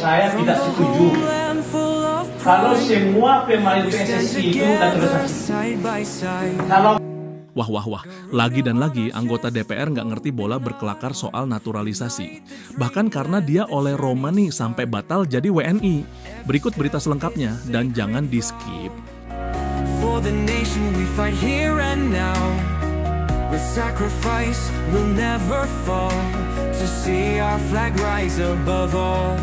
saya tidak setuju kalau semua pemain PSSI itu naturalisasi. Kalau Wah, lagi dan lagi anggota DPR nggak ngerti bola berkelakar soal naturalisasi. Bahkan karena dia oleh Romani sampai batal jadi WNI. Berikut berita selengkapnya dan jangan di-skip. For the nation we fight here and now. With sacrifice we'll never fall. To see our flag rise above all.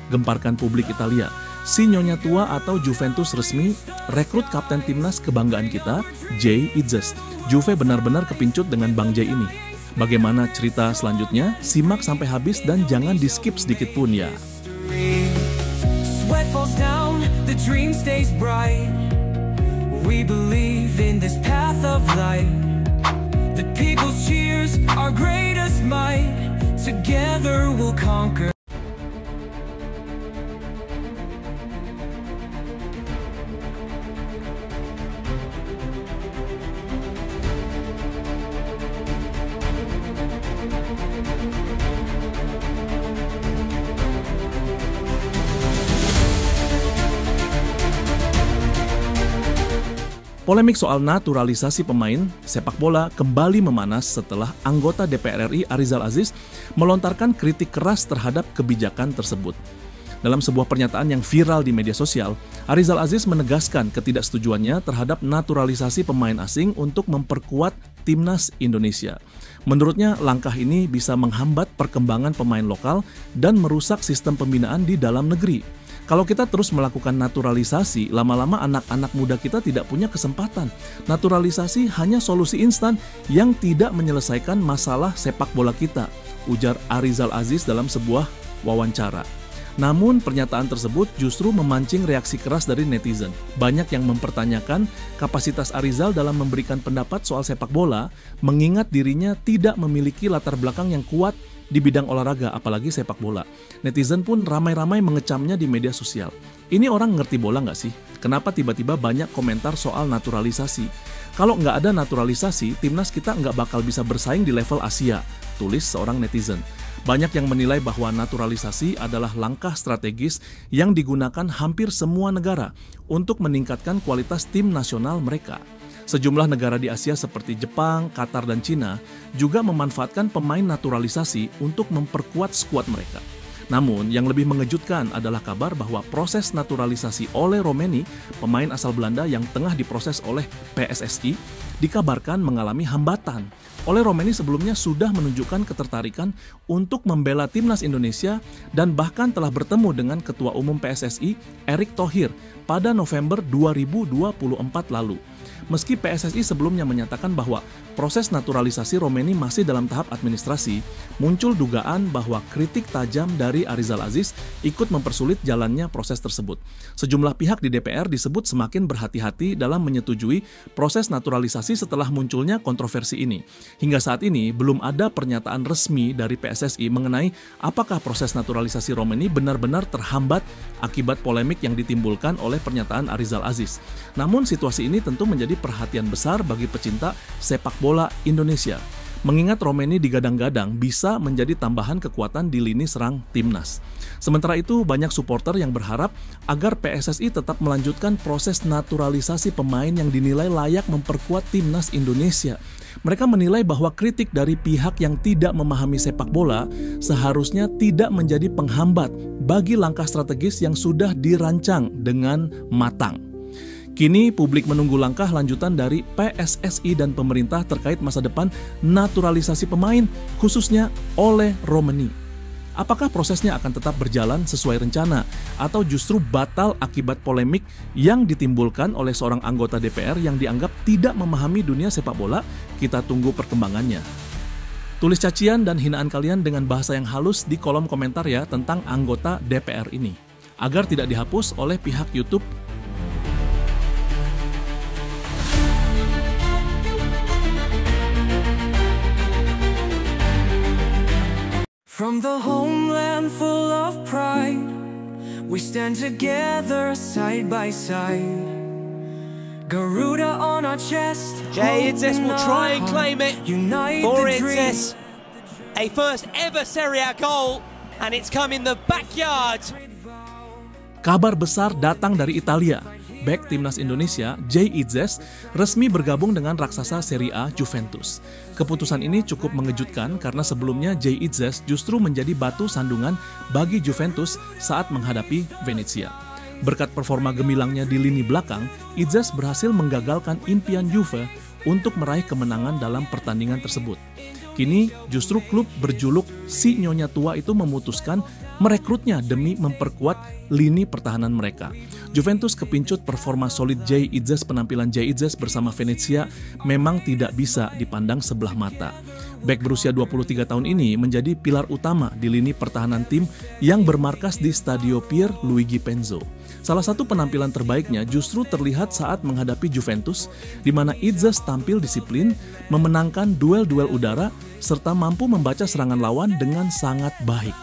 Gemparkan publik Italia. Si Nyonya Tua atau Juventus resmi rekrut kapten timnas kebanggaan kita, Jay Itzes. Juve benar-benar kepincut dengan Bang Jay ini. Bagaimana cerita selanjutnya? Simak sampai habis dan jangan di-skip sedikit pun ya. Sweat falls down, the dream stays bright. We believe in this path of light. The people's cheers, our greatest might. Together we'll conquer. Polemik soal naturalisasi pemain sepak bola kembali memanas setelah anggota DPR RI Arizal Aziz melontarkan kritik keras terhadap kebijakan tersebut. Dalam sebuah pernyataan yang viral di media sosial, Arizal Aziz menegaskan ketidaksetujuannya terhadap naturalisasi pemain asing untuk memperkuat timnas Indonesia. Menurutnya, langkah ini bisa menghambat perkembangan pemain lokal dan merusak sistem pembinaan di dalam negeri. Kalau kita terus melakukan naturalisasi, lama-lama anak-anak muda kita tidak punya kesempatan. Naturalisasi hanya solusi instan yang tidak menyelesaikan masalah sepak bola kita, ujar Arizal Aziz dalam sebuah wawancara. Namun pernyataan tersebut justru memancing reaksi keras dari netizen. Banyak yang mempertanyakan kapasitas Arizal dalam memberikan pendapat soal sepak bola, mengingat dirinya tidak memiliki latar belakang yang kuat di bidang olahraga, apalagi sepak bola. Netizen pun ramai-ramai mengecamnya di media sosial. Ini orang ngerti bola nggak sih? Kenapa tiba-tiba banyak komentar soal naturalisasi? Kalau nggak ada naturalisasi, timnas kita nggak bakal bisa bersaing di level Asia, tulis seorang netizen. Banyak yang menilai bahwa naturalisasi adalah langkah strategis yang digunakan hampir semua negara untuk meningkatkan kualitas tim nasional mereka. Sejumlah negara di Asia seperti Jepang, Qatar, dan Cina juga memanfaatkan pemain naturalisasi untuk memperkuat skuad mereka. Namun, yang lebih mengejutkan adalah kabar bahwa proses naturalisasi oleh Romani, pemain asal Belanda yang tengah diproses oleh PSSI, dikabarkan mengalami hambatan. Oleh Romani sebelumnya sudah menunjukkan ketertarikan untuk membela timnas Indonesia dan bahkan telah bertemu dengan Ketua Umum PSSI, Erick Thohir, pada November 2024 lalu. Meski PSSI sebelumnya menyatakan bahwa proses naturalisasi Romani masih dalam tahap administrasi, muncul dugaan bahwa kritik tajam dari Arizal Aziz ikut mempersulit jalannya proses tersebut. Sejumlah pihak di DPR disebut semakin berhati-hati dalam menyetujui proses naturalisasi setelah munculnya kontroversi ini. Hingga saat ini belum ada pernyataan resmi dari PSSI mengenai apakah proses naturalisasi Romani benar-benar terhambat akibat polemik yang ditimbulkan oleh pernyataan Arizal Aziz. Namun situasi ini tentu menjadi perhatian besar bagi pecinta sepak bola Indonesia. Mengingat Romani digadang-gadang bisa menjadi tambahan kekuatan di lini serang timnas. Sementara itu, banyak supporter yang berharap agar PSSI tetap melanjutkan proses naturalisasi pemain yang dinilai layak memperkuat timnas Indonesia. Mereka menilai bahwa kritik dari pihak yang tidak memahami sepak bola seharusnya tidak menjadi penghambat bagi langkah strategis yang sudah dirancang dengan matang. Kini publik menunggu langkah lanjutan dari PSSI dan pemerintah terkait masa depan naturalisasi pemain, khususnya oleh Romani. Apakah prosesnya akan tetap berjalan sesuai rencana atau justru batal akibat polemik yang ditimbulkan oleh seorang anggota DPR yang dianggap tidak memahami dunia sepak bola? Kita tunggu perkembangannya. Tulis cacian dan hinaan kalian dengan bahasa yang halus di kolom komentar ya tentang anggota DPR ini, agar tidak dihapus oleh pihak YouTube. From the homeland full of pride, we stand together side by side. Garuda on our chest. Jay Itzes will try and claim it for Itzes. A first ever Serie A goal, and it's come in the backyard Kabar besar datang dari Italia. Bek timnas Indonesia, Jay Itzes, resmi bergabung dengan raksasa Serie A Juventus. Keputusan ini cukup mengejutkan karena sebelumnya Jay Itzes justru menjadi batu sandungan bagi Juventus saat menghadapi Venezia. Berkat performa gemilangnya di lini belakang, Itzes berhasil menggagalkan impian Juve untuk meraih kemenangan dalam pertandingan tersebut. Kini justru klub berjuluk si Nyonya Tua itu memutuskan merekrutnya demi memperkuat lini pertahanan mereka. Juventus kepincut performa solid Jay Itzes. Penampilan Jay Itzes bersama Venezia memang tidak bisa dipandang sebelah mata. Bek berusia 23 tahun ini menjadi pilar utama di lini pertahanan tim yang bermarkas di Stadio Pier Luigi Penzo. Salah satu penampilan terbaiknya justru terlihat saat menghadapi Juventus, di mana Itzes tampil disiplin, memenangkan duel-duel udara, serta mampu membaca serangan lawan dengan sangat baik.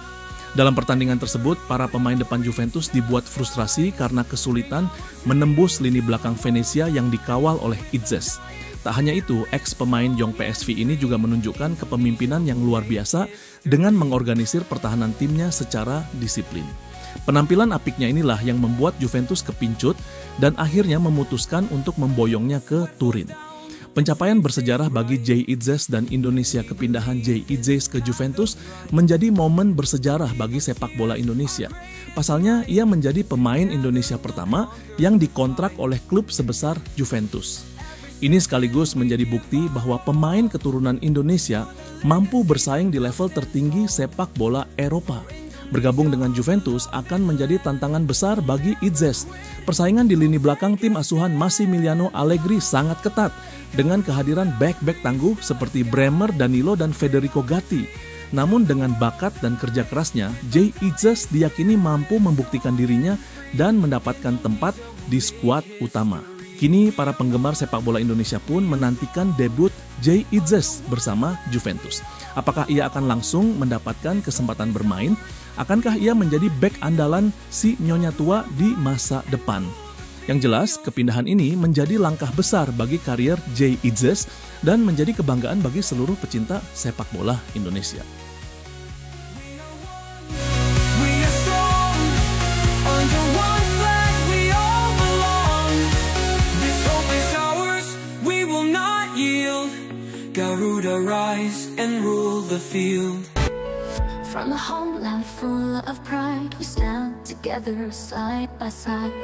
Dalam pertandingan tersebut, para pemain depan Juventus dibuat frustrasi karena kesulitan menembus lini belakang Venezia yang dikawal oleh Itzes. Tak hanya itu, ex-pemain Young PSV ini juga menunjukkan kepemimpinan yang luar biasa dengan mengorganisir pertahanan timnya secara disiplin. Penampilan apiknya inilah yang membuat Juventus kepincut dan akhirnya memutuskan untuk memboyongnya ke Turin. Pencapaian bersejarah bagi Jay Itzes dan Indonesia. Kepindahan Jay Itzes ke Juventus menjadi momen bersejarah bagi sepak bola Indonesia. Pasalnya, ia menjadi pemain Indonesia pertama yang dikontrak oleh klub sebesar Juventus. Ini sekaligus menjadi bukti bahwa pemain keturunan Indonesia mampu bersaing di level tertinggi sepak bola Eropa. Bergabung dengan Juventus akan menjadi tantangan besar bagi Itzes. Persaingan di lini belakang tim asuhan Massimiliano Allegri sangat ketat dengan kehadiran bek-bek tangguh seperti Bremer, Danilo, dan Federico Gatti. Namun dengan bakat dan kerja kerasnya, Jay Itzes diyakini mampu membuktikan dirinya dan mendapatkan tempat di skuad utama. Kini para penggemar sepak bola Indonesia pun menantikan debut Jay Itzes bersama Juventus. Apakah ia akan langsung mendapatkan kesempatan bermain? Akankah ia menjadi bek andalan si Nyonya Tua di masa depan? Yang jelas, kepindahan ini menjadi langkah besar bagi karier Jay Itzes dan menjadi kebanggaan bagi seluruh pecinta sepak bola Indonesia. Garuda rise and rule the field. From the homeland full of pride, we stand together side by side.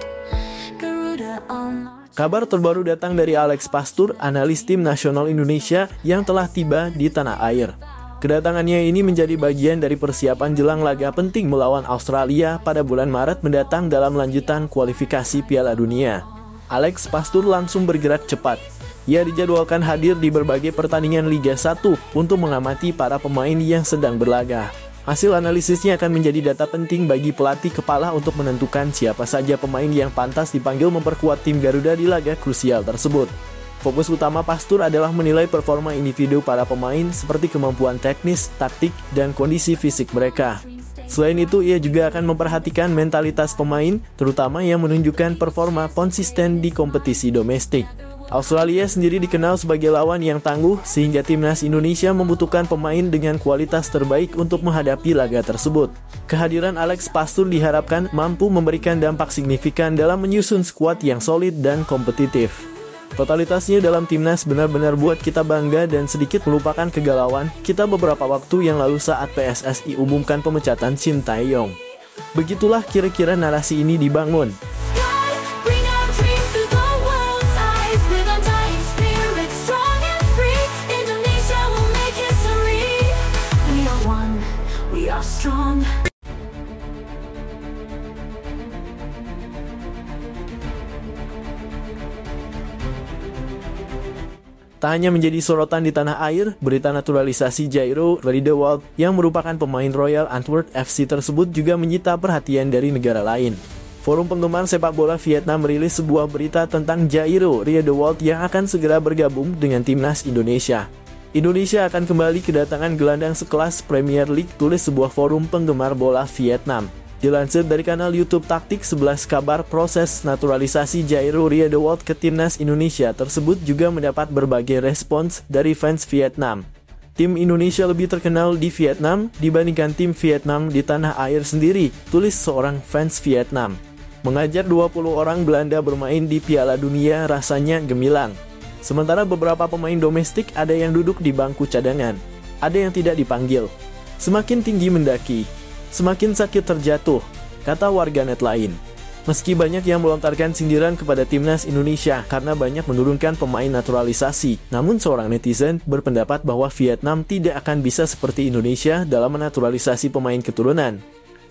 Garuda on our... Kabar terbaru datang dari Alex Pastur, analis tim nasional Indonesia yang telah tiba di tanah air. Kedatangannya ini menjadi bagian dari persiapan jelang laga penting melawan Australia pada bulan Maret mendatang dalam lanjutan kualifikasi Piala Dunia. Alex Pastur langsung bergerak cepat. Ia dijadwalkan hadir di berbagai pertandingan Liga 1 untuk mengamati para pemain yang sedang berlaga. Hasil analisisnya akan menjadi data penting bagi pelatih kepala untuk menentukan siapa saja pemain yang pantas dipanggil memperkuat tim Garuda di laga krusial tersebut. Fokus utama Pastur adalah menilai performa individu para pemain seperti kemampuan teknis, taktik, dan kondisi fisik mereka. Selain itu, ia juga akan memperhatikan mentalitas pemain, terutama yang menunjukkan performa konsisten di kompetisi domestik. Australia sendiri dikenal sebagai lawan yang tangguh, sehingga timnas Indonesia membutuhkan pemain dengan kualitas terbaik untuk menghadapi laga tersebut. Kehadiran Alex Pastur diharapkan mampu memberikan dampak signifikan dalam menyusun skuad yang solid dan kompetitif. Totalitasnya dalam timnas benar-benar buat kita bangga dan sedikit melupakan kegalauan kita beberapa waktu yang lalu saat PSSI umumkan pemecatan Shin Tae-yong. Begitulah kira-kira narasi ini dibangun. Tak hanya menjadi sorotan di tanah air, berita naturalisasi Jairo Riedewald yang merupakan pemain Royal Antwerp FC tersebut juga menyita perhatian dari negara lain. Forum penggemar sepak bola Vietnam merilis sebuah berita tentang Jairo Riedewald yang akan segera bergabung dengan timnas Indonesia. Indonesia akan kembali kedatangan gelandang sekelas Premier League, tulis sebuah forum penggemar bola Vietnam. Dilansir dari kanal YouTube Taktik 11 kabar, proses naturalisasi Jairo Riedewald ke timnas Indonesia tersebut juga mendapat berbagai respons dari fans Vietnam. Tim Indonesia lebih terkenal di Vietnam dibandingkan tim Vietnam di tanah air sendiri, tulis seorang fans Vietnam. Mengajar 20 orang Belanda bermain di Piala Dunia rasanya gemilang. Sementara beberapa pemain domestik ada yang duduk di bangku cadangan, ada yang tidak dipanggil. Semakin tinggi mendaki, semakin sakit terjatuh, kata warganet lain. Meski banyak yang melontarkan sindiran kepada timnas Indonesia karena banyak menurunkan pemain naturalisasi, namun seorang netizen berpendapat bahwa Vietnam tidak akan bisa seperti Indonesia dalam menaturalisasi pemain keturunan.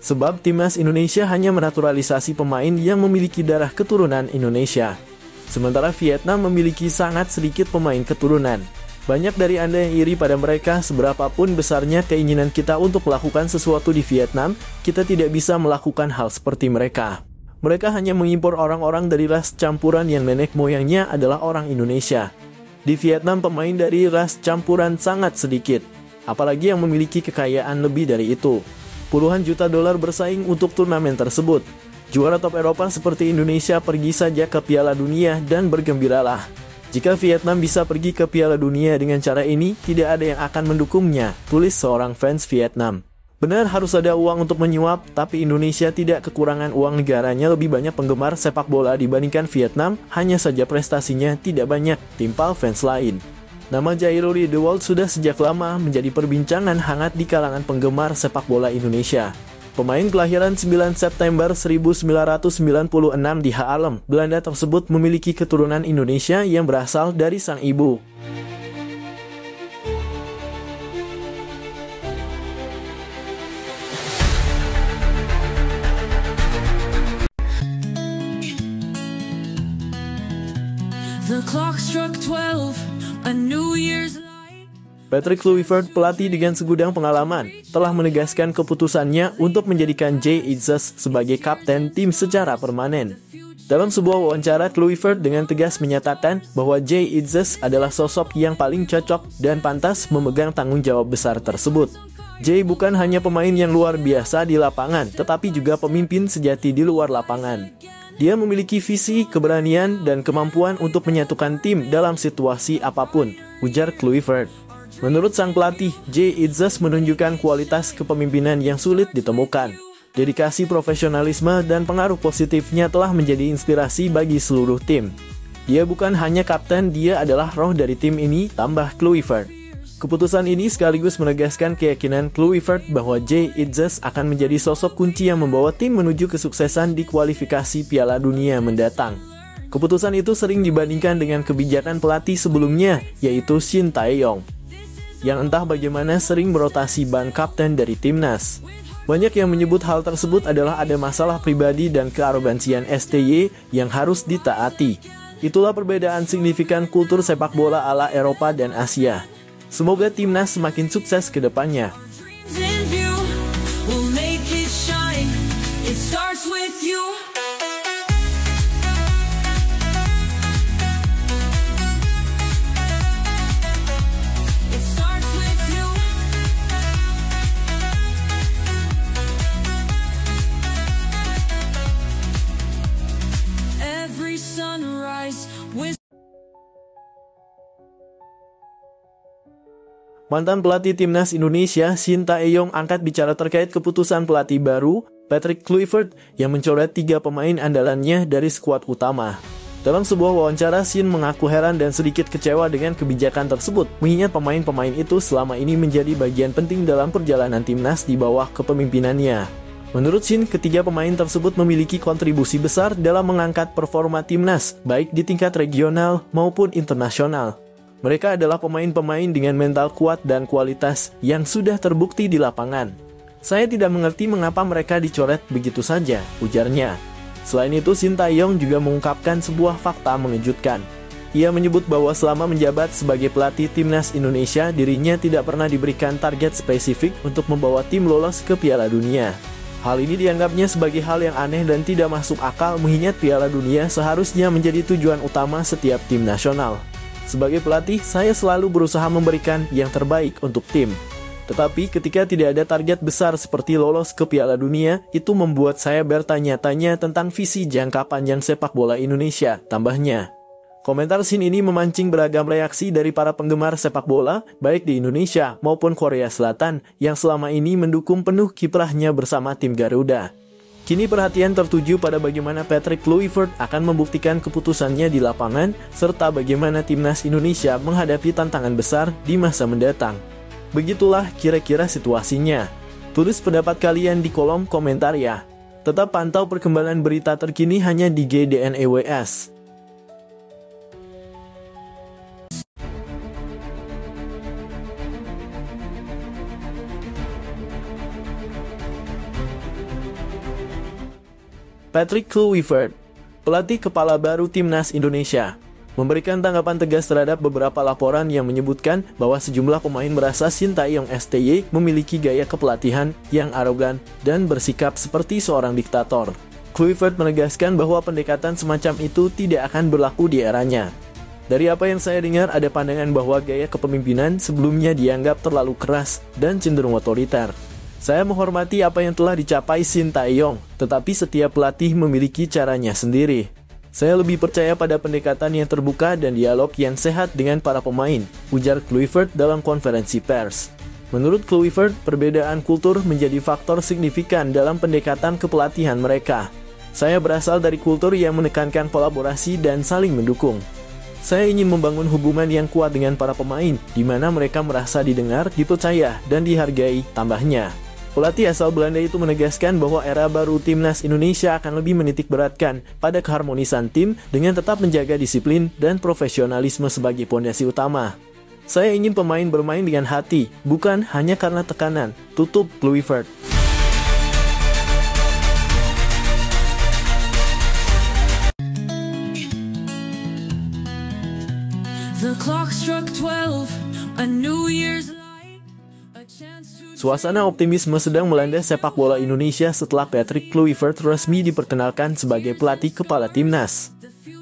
Sebab timnas Indonesia hanya menaturalisasi pemain yang memiliki darah keturunan Indonesia. Sementara Vietnam memiliki sangat sedikit pemain keturunan. Banyak dari Anda yang iri pada mereka, seberapapun besarnya keinginan kita untuk melakukan sesuatu di Vietnam, kita tidak bisa melakukan hal seperti mereka. Mereka hanya mengimpor orang-orang dari ras campuran yang nenek moyangnya adalah orang Indonesia. Di Vietnam pemain dari ras campuran sangat sedikit, apalagi yang memiliki kekayaan lebih dari itu. Puluhan juta dolar bersaing untuk turnamen tersebut. Juara top Eropa seperti Indonesia pergi saja ke Piala Dunia dan bergembiralah. Jika Vietnam bisa pergi ke Piala Dunia dengan cara ini, tidak ada yang akan mendukungnya, tulis seorang fans Vietnam. Benar harus ada uang untuk menyuap, tapi Indonesia tidak kekurangan uang. Negaranya lebih banyak penggemar sepak bola dibandingkan Vietnam, hanya saja prestasinya tidak banyak, timpal fans lain. Nama Jairul Riedewald sudah sejak lama menjadi perbincangan hangat di kalangan penggemar sepak bola Indonesia. Pemain kelahiran 9 September 1996 di Haarlem, Belanda tersebut memiliki keturunan Indonesia yang berasal dari sang ibu. The clock struck 12, a New Year's light. Patrick Kluivert, pelatih dengan segudang pengalaman, telah menegaskan keputusannya untuk menjadikan Jay Itzes sebagai kapten tim secara permanen. Dalam sebuah wawancara, Kluivert dengan tegas menyatakan bahwa Jay Itzes adalah sosok yang paling cocok dan pantas memegang tanggung jawab besar tersebut. Jay bukan hanya pemain yang luar biasa di lapangan, tetapi juga pemimpin sejati di luar lapangan. Dia memiliki visi, keberanian, dan kemampuan untuk menyatukan tim dalam situasi apapun, ujar Kluivert. Menurut sang pelatih, Jay Itzes menunjukkan kualitas kepemimpinan yang sulit ditemukan. Dedikasi, profesionalisme, dan pengaruh positifnya telah menjadi inspirasi bagi seluruh tim. Dia bukan hanya kapten, dia adalah roh dari tim ini, tambah Kluivert. Keputusan ini sekaligus menegaskan keyakinan Kluivert bahwa Jay Itzes akan menjadi sosok kunci yang membawa tim menuju kesuksesan di kualifikasi Piala Dunia mendatang. Keputusan itu sering dibandingkan dengan kebijakan pelatih sebelumnya, yaitu Shin Tae-yong, yang entah bagaimana sering merotasi ban kapten dari timnas. Banyak yang menyebut hal tersebut adalah ada masalah pribadi dan kearogansian STY yang harus ditaati. Itulah perbedaan signifikan kultur sepak bola ala Eropa dan Asia. Semoga timnas semakin sukses ke depannya. In view, we'll make it shine. It starts with you. It starts with you. Every sunrise with Mantan pelatih timnas Indonesia, Shin Tae-yong angkat bicara terkait keputusan pelatih baru, Patrick Kluivert, yang mencoret 3 pemain andalannya dari skuad utama. Dalam sebuah wawancara, Shin mengaku heran dan sedikit kecewa dengan kebijakan tersebut, mengingat pemain-pemain itu selama ini menjadi bagian penting dalam perjalanan timnas di bawah kepemimpinannya. Menurut Shin, ketiga pemain tersebut memiliki kontribusi besar dalam mengangkat performa timnas, baik di tingkat regional maupun internasional. Mereka adalah pemain-pemain dengan mental kuat dan kualitas yang sudah terbukti di lapangan. Saya tidak mengerti mengapa mereka dicoret begitu saja, ujarnya. Selain itu, Shin Tae-yong juga mengungkapkan sebuah fakta mengejutkan. Ia menyebut bahwa selama menjabat sebagai pelatih timnas Indonesia, dirinya tidak pernah diberikan target spesifik untuk membawa tim lolos ke Piala Dunia. Hal ini dianggapnya sebagai hal yang aneh dan tidak masuk akal, mengingat Piala Dunia seharusnya menjadi tujuan utama setiap tim nasional. Sebagai pelatih, saya selalu berusaha memberikan yang terbaik untuk tim. Tetapi ketika tidak ada target besar seperti lolos ke Piala Dunia, itu membuat saya bertanya-tanya tentang visi jangka panjang sepak bola Indonesia, tambahnya. Komentar scene ini memancing beragam reaksi dari para penggemar sepak bola, baik di Indonesia maupun Korea Selatan, yang selama ini mendukung penuh kiprahnya bersama tim Garuda. Kini perhatian tertuju pada bagaimana Patrick Kluivert akan membuktikan keputusannya di lapangan, serta bagaimana timnas Indonesia menghadapi tantangan besar di masa mendatang. Begitulah kira-kira situasinya. Tulis pendapat kalian di kolom komentar ya. Tetap pantau perkembangan berita terkini hanya di GDNEWS. Patrick Kluivert, pelatih kepala baru timnas Indonesia, memberikan tanggapan tegas terhadap beberapa laporan yang menyebutkan bahwa sejumlah pemain merasa Sintayong STY memiliki gaya kepelatihan yang arogan dan bersikap seperti seorang diktator. Kluivert menegaskan bahwa pendekatan semacam itu tidak akan berlaku di eranya. Dari apa yang saya dengar, ada pandangan bahwa gaya kepemimpinan sebelumnya dianggap terlalu keras dan cenderung otoriter. Saya menghormati apa yang telah dicapai Sintayong, tetapi setiap pelatih memiliki caranya sendiri. Saya lebih percaya pada pendekatan yang terbuka dan dialog yang sehat dengan para pemain, ujar Kluivert dalam konferensi pers. Menurut Kluivert, perbedaan kultur menjadi faktor signifikan dalam pendekatan kepelatihan mereka. Saya berasal dari kultur yang menekankan kolaborasi dan saling mendukung. Saya ingin membangun hubungan yang kuat dengan para pemain, di mana mereka merasa didengar, dipercaya, dan dihargai, tambahnya. Pelatih asal Belanda itu menegaskan bahwa era baru timnas Indonesia akan lebih menitikberatkan pada keharmonisan tim dengan tetap menjaga disiplin dan profesionalisme sebagai pondasi utama. Saya ingin pemain bermain dengan hati, bukan hanya karena tekanan, tutup Kluivert. The clock struck 12, a New Year's light, a chance to... Suasana optimisme sedang melanda sepak bola Indonesia setelah Patrick Kluivert resmi diperkenalkan sebagai pelatih kepala timnas.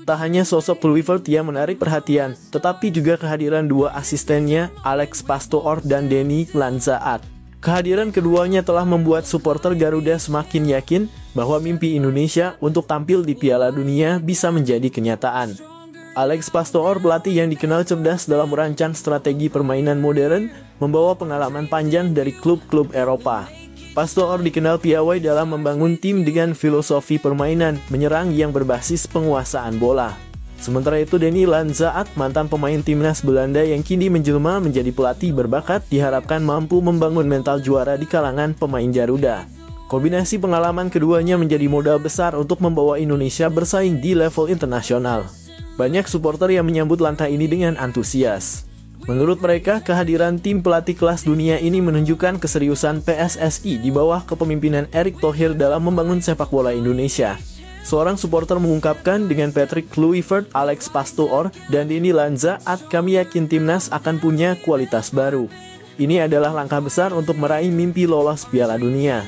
Tak hanya sosok Kluivert yang menarik perhatian, tetapi juga kehadiran dua asistennya, Alex Pastoor dan Denny Lanzaat. Kehadiran keduanya telah membuat supporter Garuda semakin yakin bahwa mimpi Indonesia untuk tampil di Piala Dunia bisa menjadi kenyataan. Alex Pastoor, pelatih yang dikenal cerdas dalam merancang strategi permainan modern, membawa pengalaman panjang dari klub-klub Eropa. Pastoor dikenal piawai dalam membangun tim dengan filosofi permainan menyerang yang berbasis penguasaan bola. Sementara itu, Denny Lanzaat, mantan pemain timnas Belanda yang kini menjelma menjadi pelatih berbakat, diharapkan mampu membangun mental juara di kalangan pemain Garuda. Kombinasi pengalaman keduanya menjadi modal besar untuk membawa Indonesia bersaing di level internasional. Banyak supporter yang menyambut langkah ini dengan antusias. Menurut mereka, kehadiran tim pelatih kelas dunia ini menunjukkan keseriusan PSSI di bawah kepemimpinan Erick Thohir dalam membangun sepak bola Indonesia. Seorang supporter mengungkapkan, dengan Patrick Kluivert, Alex Pastoor, dan Denny Lanzaat, kami yakin timnas akan punya kualitas baru. Ini adalah langkah besar untuk meraih mimpi lolos Piala Dunia.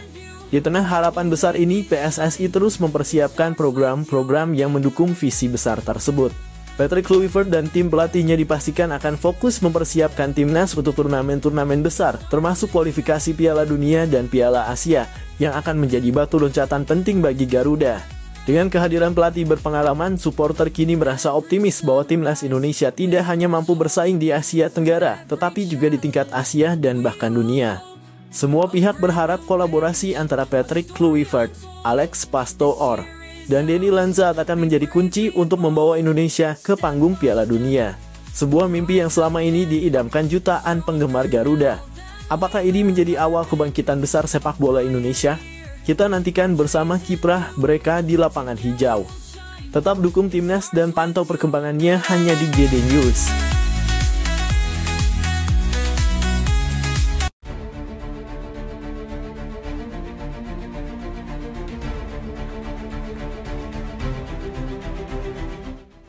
Di tengah harapan besar ini, PSSI terus mempersiapkan program-program yang mendukung visi besar tersebut. Patrick Kluivert dan tim pelatihnya dipastikan akan fokus mempersiapkan timnas untuk turnamen-turnamen besar, termasuk kualifikasi Piala Dunia dan Piala Asia, yang akan menjadi batu loncatan penting bagi Garuda. Dengan kehadiran pelatih berpengalaman, supporter kini merasa optimis bahwa timnas Indonesia tidak hanya mampu bersaing di Asia Tenggara, tetapi juga di tingkat Asia dan bahkan dunia. Semua pihak berharap kolaborasi antara Patrick Kluivert, Alex Pastoor, dan Denny Lanzaat akan menjadi kunci untuk membawa Indonesia ke panggung Piala Dunia. Sebuah mimpi yang selama ini diidamkan jutaan penggemar Garuda. Apakah ini menjadi awal kebangkitan besar sepak bola Indonesia? Kita nantikan bersama kiprah mereka di lapangan hijau. Tetap dukung timnas dan pantau perkembangannya hanya di GD News.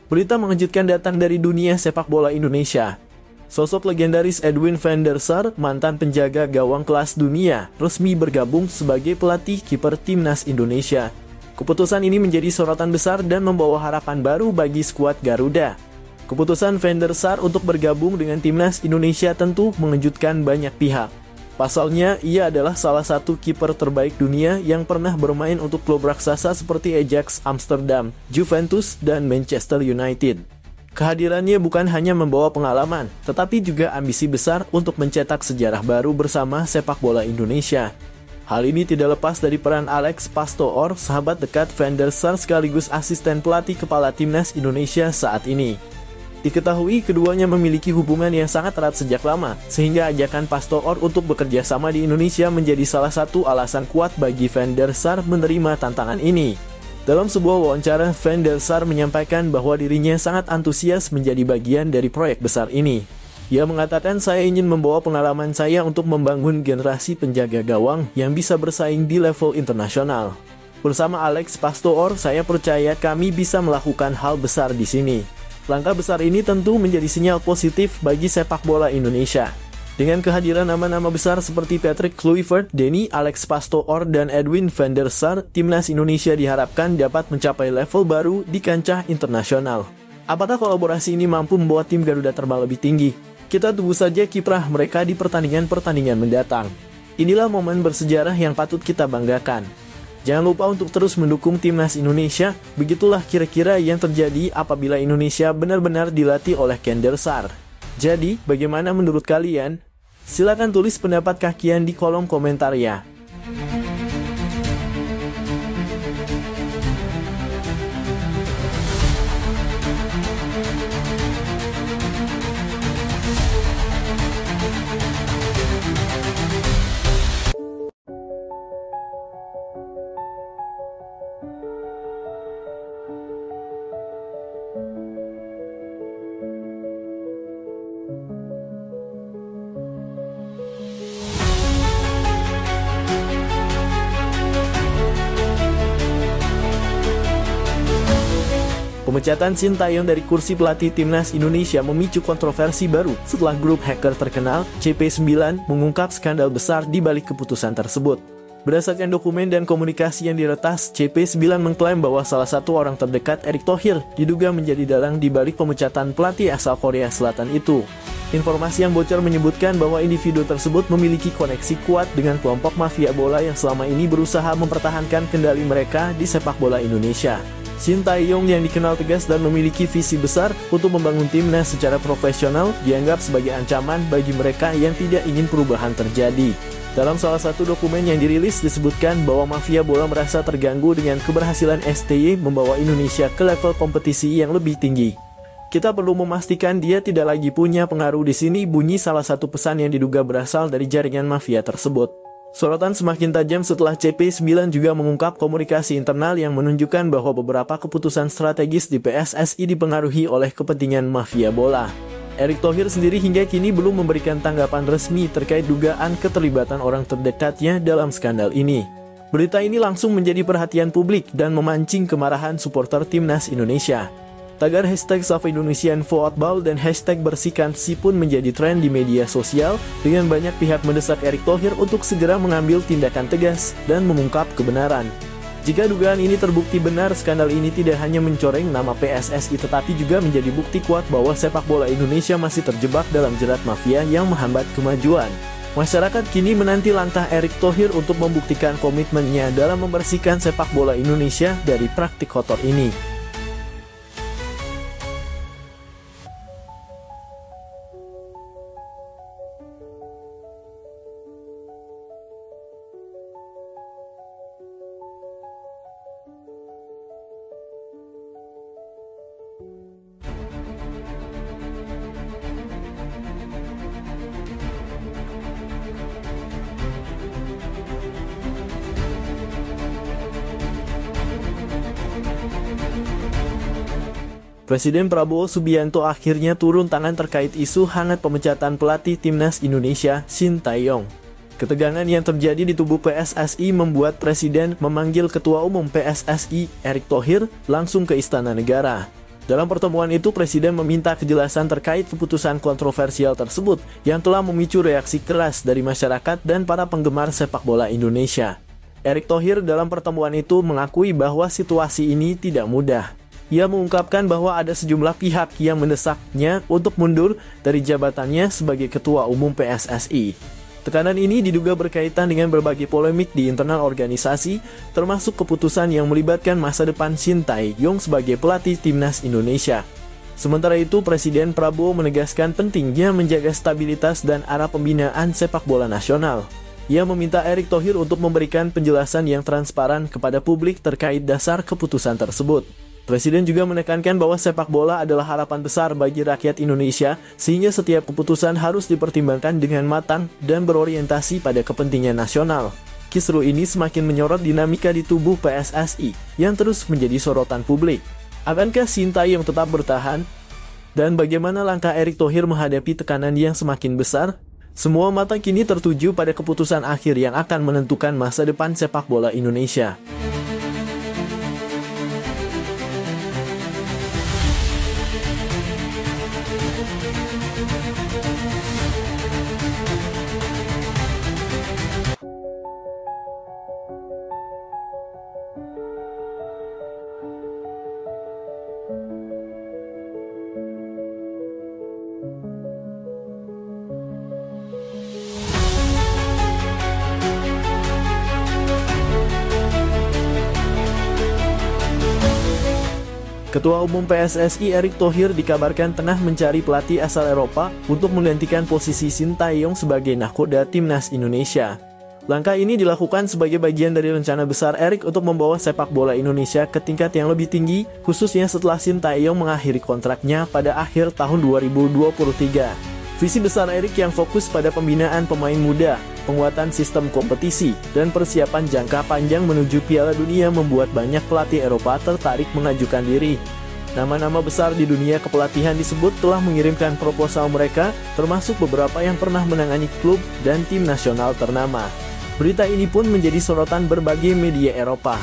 Berita mengejutkan datang dari dunia sepak bola Indonesia. Sosok legendaris Edwin van der Sar, mantan penjaga gawang kelas dunia, resmi bergabung sebagai pelatih kiper timnas Indonesia. Keputusan ini menjadi sorotan besar dan membawa harapan baru bagi skuad Garuda. Keputusan van der Sar untuk bergabung dengan timnas Indonesia tentu mengejutkan banyak pihak. Pasalnya, ia adalah salah satu kiper terbaik dunia yang pernah bermain untuk klub raksasa seperti Ajax Amsterdam, Juventus, dan Manchester United. Kehadirannya bukan hanya membawa pengalaman, tetapi juga ambisi besar untuk mencetak sejarah baru bersama sepak bola Indonesia. Hal ini tidak lepas dari peran Alex Pastoor, sahabat dekat Van der Sar sekaligus asisten pelatih kepala timnas Indonesia saat ini. Diketahui keduanya memiliki hubungan yang sangat erat sejak lama, sehingga ajakan Pastoor untuk bekerja sama di Indonesia menjadi salah satu alasan kuat bagi Van der Sar menerima tantangan ini. Dalam sebuah wawancara, Van der Sar menyampaikan bahwa dirinya sangat antusias menjadi bagian dari proyek besar ini. Ia mengatakan, "Saya ingin membawa pengalaman saya untuk membangun generasi penjaga gawang yang bisa bersaing di level internasional. Bersama Alex Pastoor, saya percaya kami bisa melakukan hal besar di sini." Langkah besar ini tentu menjadi sinyal positif bagi sepak bola Indonesia. Dengan kehadiran nama-nama besar seperti Patrick Kluivert, Denny, Alex Pastoor, dan Edwin van der Sar, timnas Indonesia diharapkan dapat mencapai level baru di kancah internasional. Apakah kolaborasi ini mampu membawa tim Garuda terbang lebih tinggi? Kita tunggu saja kiprah mereka di pertandingan-pertandingan mendatang. Inilah momen bersejarah yang patut kita banggakan. Jangan lupa untuk terus mendukung timnas Indonesia. Begitulah kira-kira yang terjadi apabila Indonesia benar-benar dilatih oleh Van der Sar. Jadi, bagaimana menurut kalian? Silakan tulis pendapat kalian di kolom komentar ya. Pemecatan Sintayong dari kursi pelatih timnas Indonesia memicu kontroversi baru setelah grup hacker terkenal CP9 mengungkap skandal besar di balik keputusan tersebut. Berdasarkan dokumen dan komunikasi yang diretas, CP9 mengklaim bahwa salah satu orang terdekat Erick Thohir diduga menjadi dalang di balik pemecatan pelatih asal Korea Selatan itu. Informasi yang bocor menyebutkan bahwa individu tersebut memiliki koneksi kuat dengan kelompok mafia bola yang selama ini berusaha mempertahankan kendali mereka di sepak bola Indonesia. Sintayong yang dikenal tegas dan memiliki visi besar untuk membangun timnas secara profesional dianggap sebagai ancaman bagi mereka yang tidak ingin perubahan terjadi. Dalam salah satu dokumen yang dirilis disebutkan bahwa mafia bola merasa terganggu dengan keberhasilan STY membawa Indonesia ke level kompetisi yang lebih tinggi. Kita perlu memastikan dia tidak lagi punya pengaruh di sini, bunyi salah satu pesan yang diduga berasal dari jaringan mafia tersebut. Sorotan semakin tajam setelah CP9 juga mengungkap komunikasi internal yang menunjukkan bahwa beberapa keputusan strategis di PSSI dipengaruhi oleh kepentingan mafia bola. Erick Thohir sendiri hingga kini belum memberikan tanggapan resmi terkait dugaan keterlibatan orang terdekatnya dalam skandal ini. Berita ini langsung menjadi perhatian publik dan memancing kemarahan supporter timnas Indonesia. Tagar hashtag #SaveIndonesianFootball dan hashtag #BersihkanSI pun menjadi tren di media sosial dengan banyak pihak mendesak Erick Thohir untuk segera mengambil tindakan tegas dan mengungkap kebenaran. Jika dugaan ini terbukti benar, skandal ini tidak hanya mencoreng nama PSSI tetapi juga menjadi bukti kuat bahwa sepak bola Indonesia masih terjebak dalam jerat mafia yang menghambat kemajuan. Masyarakat kini menanti langkah Erick Thohir untuk membuktikan komitmennya dalam membersihkan sepak bola Indonesia dari praktik kotor ini. Presiden Prabowo Subianto akhirnya turun tangan terkait isu hangat pemecatan pelatih timnas Indonesia, Sintayong. Ketegangan yang terjadi di tubuh PSSI membuat Presiden memanggil Ketua Umum PSSI, Erick Thohir, langsung ke Istana Negara. Dalam pertemuan itu, Presiden meminta kejelasan terkait keputusan kontroversial tersebut yang telah memicu reaksi keras dari masyarakat dan para penggemar sepak bola Indonesia. Erick Thohir dalam pertemuan itu mengakui bahwa situasi ini tidak mudah. Ia mengungkapkan bahwa ada sejumlah pihak yang mendesaknya untuk mundur dari jabatannya sebagai Ketua Umum PSSI. Tekanan ini diduga berkaitan dengan berbagai polemik di internal organisasi, termasuk keputusan yang melibatkan masa depan Sintayong sebagai pelatih timnas Indonesia. Sementara itu, Presiden Prabowo menegaskan pentingnya menjaga stabilitas dan arah pembinaan sepak bola nasional. Ia meminta Erick Thohir untuk memberikan penjelasan yang transparan kepada publik terkait dasar keputusan tersebut. Presiden juga menekankan bahwa sepak bola adalah harapan besar bagi rakyat Indonesia, sehingga setiap keputusan harus dipertimbangkan dengan matang dan berorientasi pada kepentingan nasional. Kisru ini semakin menyorot dinamika di tubuh PSSI yang terus menjadi sorotan publik. Akankah Sintayong tetap bertahan? Dan bagaimana langkah Erick Thohir menghadapi tekanan yang semakin besar? Semua mata kini tertuju pada keputusan akhir yang akan menentukan masa depan sepak bola Indonesia. Ketua Umum PSSI Erick Thohir dikabarkan tengah mencari pelatih asal Eropa untuk menggantikan posisi Sintayong sebagai nahkoda timnas Indonesia. Langkah ini dilakukan sebagai bagian dari rencana besar Erick untuk membawa sepak bola Indonesia ke tingkat yang lebih tinggi, khususnya setelah Sintayong mengakhiri kontraknya pada akhir tahun 2023. Visi besar Erick yang fokus pada pembinaan pemain muda, penguatan sistem kompetisi, dan persiapan jangka panjang menuju Piala Dunia membuat banyak pelatih Eropa tertarik mengajukan diri. Nama-nama besar di dunia kepelatihan disebut telah mengirimkan proposal mereka, termasuk beberapa yang pernah menangani klub dan tim nasional ternama. Berita ini pun menjadi sorotan berbagai media Eropa.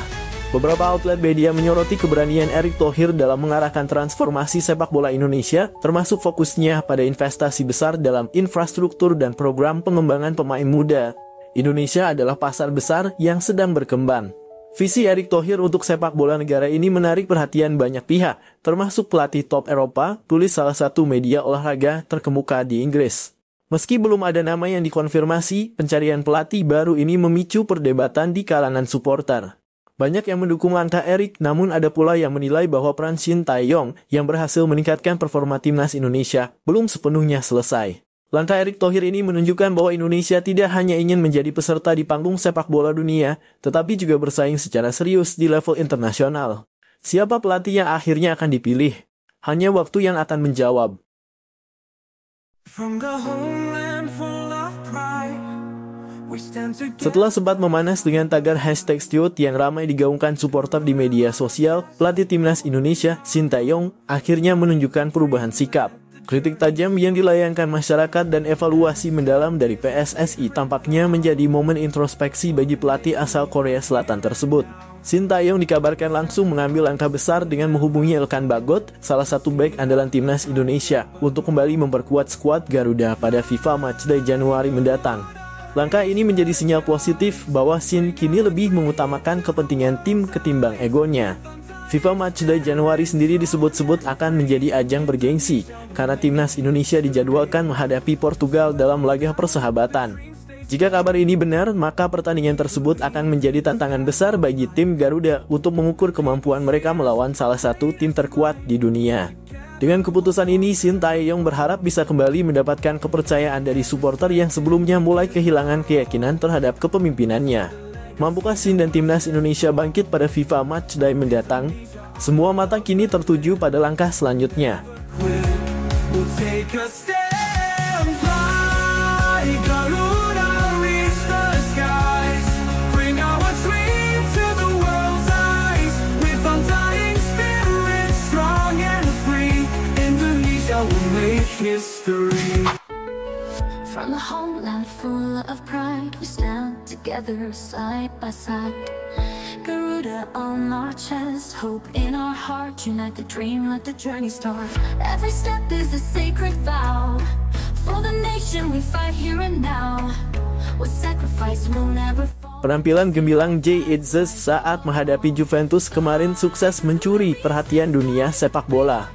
Beberapa outlet media menyoroti keberanian Erick Thohir dalam mengarahkan transformasi sepak bola Indonesia, termasuk fokusnya pada investasi besar dalam infrastruktur dan program pengembangan pemain muda. Indonesia adalah pasar besar yang sedang berkembang. Visi Erick Thohir untuk sepak bola negara ini menarik perhatian banyak pihak, termasuk pelatih top Eropa, tulis salah satu media olahraga terkemuka di Inggris. Meski belum ada nama yang dikonfirmasi, pencarian pelatih baru ini memicu perdebatan di kalangan supporter. Banyak yang mendukung langkah Erick, namun ada pula yang menilai bahwa peran Sintayong yang berhasil meningkatkan performa timnas Indonesia belum sepenuhnya selesai. Langkah Erick Thohir ini menunjukkan bahwa Indonesia tidak hanya ingin menjadi peserta di panggung sepak bola dunia, tetapi juga bersaing secara serius di level internasional. Siapa pelatih yang akhirnya akan dipilih? Hanya waktu yang akan menjawab. Setelah sempat memanas dengan tagar #Stiot yang ramai digaungkan supporter di media sosial, pelatih timnas Indonesia, Sintayong, akhirnya menunjukkan perubahan sikap. Kritik tajam yang dilayangkan masyarakat dan evaluasi mendalam dari PSSI tampaknya menjadi momen introspeksi bagi pelatih asal Korea Selatan tersebut. Sintayong dikabarkan langsung mengambil langkah besar dengan menghubungi Elkan Bagot, salah satu bek andalan timnas Indonesia, untuk kembali memperkuat skuad Garuda pada FIFA Matchday Januari mendatang. Langkah ini menjadi sinyal positif bahwa Sin kini lebih mengutamakan kepentingan tim ketimbang egonya. FIFA Matchday Januari sendiri disebut-sebut akan menjadi ajang bergengsi, karena timnas Indonesia dijadwalkan menghadapi Portugal dalam laga persahabatan. Jika kabar ini benar, maka pertandingan tersebut akan menjadi tantangan besar bagi tim Garuda untuk mengukur kemampuan mereka melawan salah satu tim terkuat di dunia. Dengan keputusan ini, Sintayong berharap bisa kembali mendapatkan kepercayaan dari supporter yang sebelumnya mulai kehilangan keyakinan terhadap kepemimpinannya. Mampukah Sin dan timnas Indonesia bangkit pada FIFA Matchday mendatang? Semua mata kini tertuju pada langkah selanjutnya. From the homeland full of pride, we stand together side by side. Garuda on our chest, hope in our heart, unite the dream, let the journey start. Every step is a sacred vow, for the nation we fight here and now. With sacrifice we'll never fall. Penampilan gemilang Jay Itzes saat menghadapi Juventus kemarin sukses mencuri perhatian dunia sepak bola.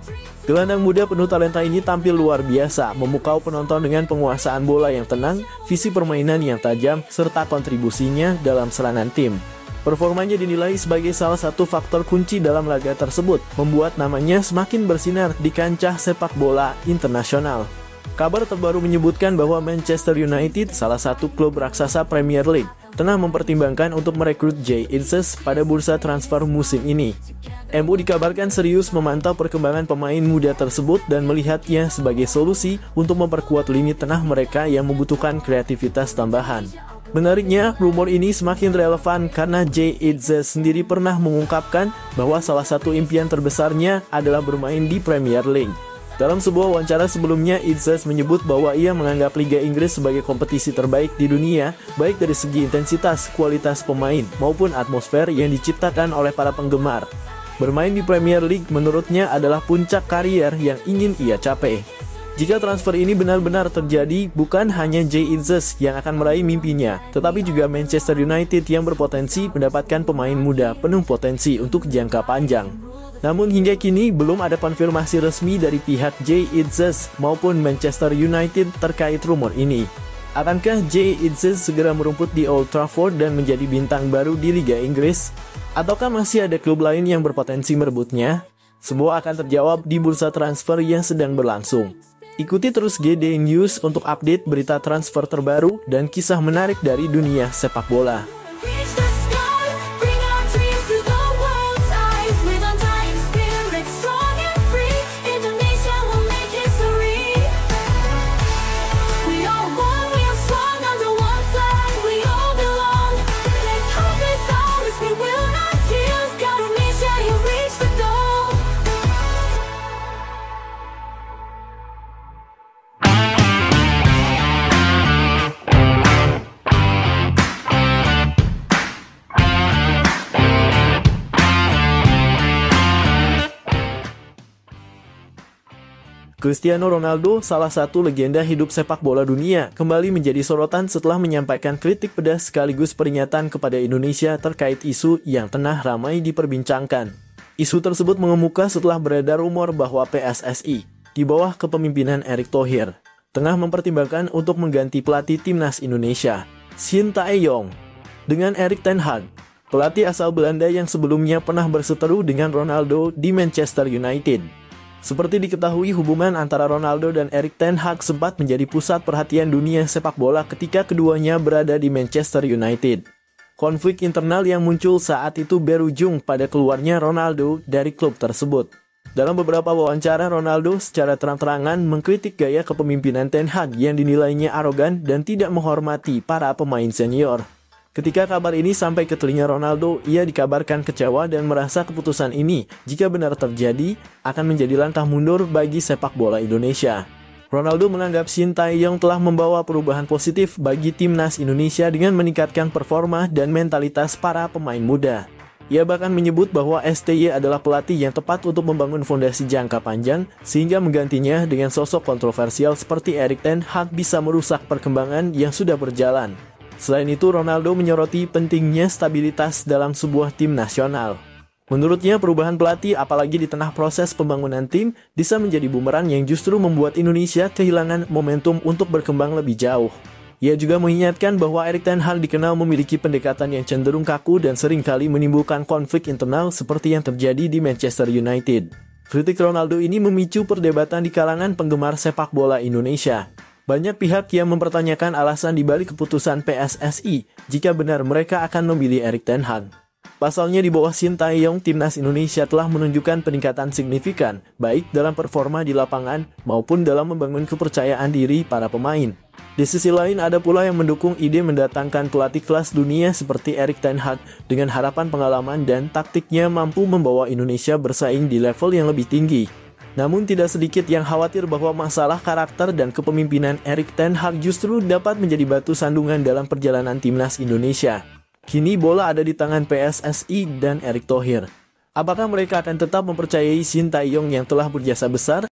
Gelandang muda penuh talenta ini tampil luar biasa, memukau penonton dengan penguasaan bola yang tenang, visi permainan yang tajam, serta kontribusinya dalam serangan tim. Performanya dinilai sebagai salah satu faktor kunci dalam laga tersebut, membuat namanya semakin bersinar di kancah sepak bola internasional. Kabar terbaru menyebutkan bahwa Manchester United, salah satu klub raksasa Premier League, tengah mempertimbangkan untuk merekrut Jay Itzes pada bursa transfer musim ini. MU dikabarkan serius memantau perkembangan pemain muda tersebut dan melihatnya sebagai solusi untuk memperkuat lini tengah mereka yang membutuhkan kreativitas tambahan. Menariknya, rumor ini semakin relevan karena Jay Itzes sendiri pernah mengungkapkan bahwa salah satu impian terbesarnya adalah bermain di Premier League. Dalam sebuah wawancara sebelumnya, Itzes menyebut bahwa ia menganggap Liga Inggris sebagai kompetisi terbaik di dunia, baik dari segi intensitas, kualitas pemain, maupun atmosfer yang diciptakan oleh para penggemar. Bermain di Premier League menurutnya adalah puncak karier yang ingin ia capai. Jika transfer ini benar-benar terjadi, bukan hanya Jay Itzes yang akan meraih mimpinya, tetapi juga Manchester United yang berpotensi mendapatkan pemain muda penuh potensi untuk jangka panjang. Namun hingga kini belum ada konfirmasi resmi dari pihak Jay Itzes maupun Manchester United terkait rumor ini. Akankah Jay Itzes segera merumput di Old Trafford dan menjadi bintang baru di Liga Inggris? Ataukah masih ada klub lain yang berpotensi merebutnya? Semua akan terjawab di bursa transfer yang sedang berlangsung. Ikuti terus GD News untuk update berita transfer terbaru dan kisah menarik dari dunia sepak bola. Cristiano Ronaldo, salah satu legenda hidup sepak bola dunia, kembali menjadi sorotan setelah menyampaikan kritik pedas sekaligus peringatan kepada Indonesia terkait isu yang tengah ramai diperbincangkan. Isu tersebut mengemuka setelah beredar rumor bahwa PSSI, di bawah kepemimpinan Erick Thohir, tengah mempertimbangkan untuk mengganti pelatih timnas Indonesia, Shin Tae-yong, dengan Erik ten Hag, pelatih asal Belanda yang sebelumnya pernah berseteru dengan Ronaldo di Manchester United. Seperti diketahui, hubungan antara Ronaldo dan Erik ten Hag sempat menjadi pusat perhatian dunia sepak bola ketika keduanya berada di Manchester United. Konflik internal yang muncul saat itu berujung pada keluarnya Ronaldo dari klub tersebut. Dalam beberapa wawancara, Ronaldo secara terang-terangan mengkritik gaya kepemimpinan ten Hag yang dinilainya arogan dan tidak menghormati para pemain senior. Ketika kabar ini sampai ke telinga Ronaldo, ia dikabarkan kecewa dan merasa keputusan ini, jika benar terjadi, akan menjadi langkah mundur bagi sepak bola Indonesia. Ronaldo menganggap Shin Tae-yong telah membawa perubahan positif bagi timnas Indonesia dengan meningkatkan performa dan mentalitas para pemain muda. Ia bahkan menyebut bahwa STY adalah pelatih yang tepat untuk membangun fondasi jangka panjang, sehingga menggantinya dengan sosok kontroversial seperti Erik ten Hag bisa merusak perkembangan yang sudah berjalan. Selain itu, Ronaldo menyoroti pentingnya stabilitas dalam sebuah tim nasional. Menurutnya, perubahan pelatih apalagi di tengah proses pembangunan tim bisa menjadi bumerang yang justru membuat Indonesia kehilangan momentum untuk berkembang lebih jauh. Ia juga mengingatkan bahwa Erik ten Hag dikenal memiliki pendekatan yang cenderung kaku dan seringkali menimbulkan konflik internal seperti yang terjadi di Manchester United. Kritik Ronaldo ini memicu perdebatan di kalangan penggemar sepak bola Indonesia. Banyak pihak yang mempertanyakan alasan dibalik keputusan PSSI jika benar mereka akan memilih Erik ten Hag. Pasalnya, di bawah Shin Tae-yong, timnas Indonesia telah menunjukkan peningkatan signifikan, baik dalam performa di lapangan maupun dalam membangun kepercayaan diri para pemain. Di sisi lain, ada pula yang mendukung ide mendatangkan pelatih kelas dunia seperti Erik ten Hag dengan harapan pengalaman dan taktiknya mampu membawa Indonesia bersaing di level yang lebih tinggi. Namun tidak sedikit yang khawatir bahwa masalah karakter dan kepemimpinan Erik ten Hag justru dapat menjadi batu sandungan dalam perjalanan timnas Indonesia. Kini bola ada di tangan PSSI dan Erick Thohir. Apakah mereka akan tetap mempercayai Shin Tae-yong yang telah berjasa besar?